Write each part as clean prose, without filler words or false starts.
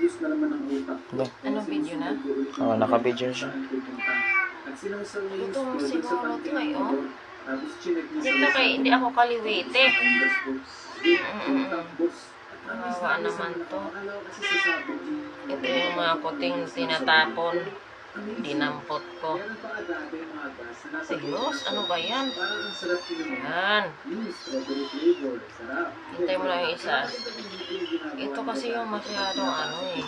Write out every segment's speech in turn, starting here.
Ba? Anong video na? Oo, naka-video siya. Ito siguro to eh, oh. Dito kay, hindi ako kaliwete. Kawawa naman to. Ito yung mga puting tinatapon. Dinampot ko. Sigos, ano ba yan? Yan. Hintay mo lang yung isa. Ito kasi yung masyadong ano eh.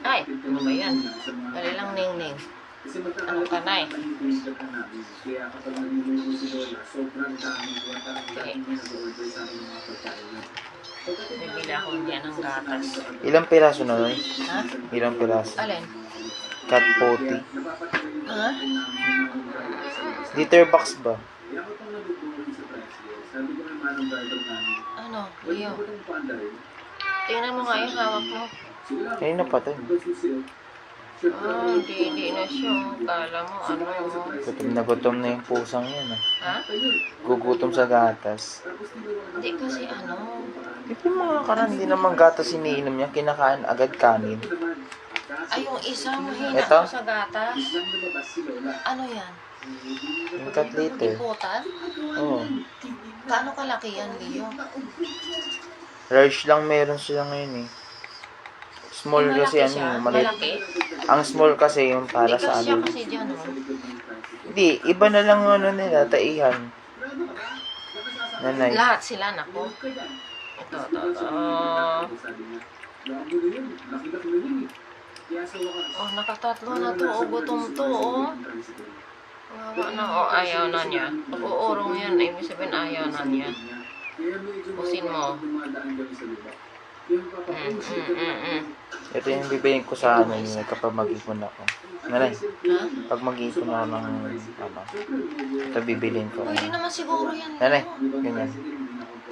Ay, ano ba yan? Dali lang, Ning-Ning. Ano ka na eh? Okay. Bibili ako niya ng gatas. Ilang piraso na nun? Ha? Ilang piraso? Alin? Cat potty. Ha? Liter box ba? Ano? Leo? Tingnan mo nga yung hawak mo. Ayun na pa to. Hindi na siya. Kala mo, ano. Gutom na yung pusang yun. Ha? Gugutom sa gatas. Hindi kasi ano. Di ba mga karan, hindi naman gatas iniinom niya, kinakain agad kanin. Ay, yung isa, mahina Ito? ako sa gatas. Ano yan? Yung cat liter. Iputan? Oo. Gaano kalaki yan, Leo? Large lang meron sila ngayon eh. Small Malaki kasi siya? ano, maliit. Malaki? Ang small kasi yung para Hindi sa kasi siya ano. kasi dyan, oh. Hindi, iba na lang ano nila, taihan. Nanay. Lahat sila, nako. Ito. Oh, nakatatlo na to. Oh, gutom to, oh. Wawa na, oh. Ayaw na niya. Pag uurong yan, ibig sabihin ayaw na niya. Pusin mo. Ito yung bibilin ko sa ano yun kapag mag-ipon ako. Nanay, Ha? pag mag-ipon ako ng ano, ito bibilin ko. Pwede naman siguro yan. Nanay, ganyan.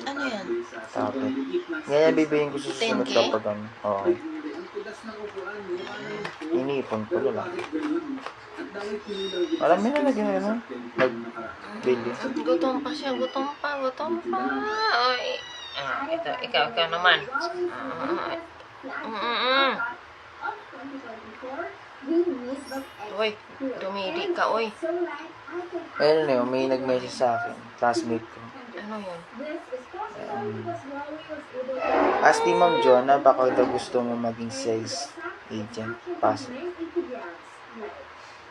Ano yan? Tapos, ganyan bibilin ko sa susunod 10K? kapag ano. Oo. Iniipon ko na lang. Marami na lagi na ano. Nagbili. Gutom pa siya, gutom pa. Ay. Ito, ikaw naman. Uy, dumidi ka, uy. Ayun na yun, may nag-message sa akin. Classmate ko. Ano yun? Ask ni Ma'am Jonah, baka daw gusto mo maging sales agent. Pasok.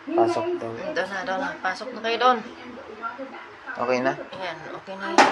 Pasok daw. Doon na. Pasok na kayo doon. Okay na? Ayan, okay na yun.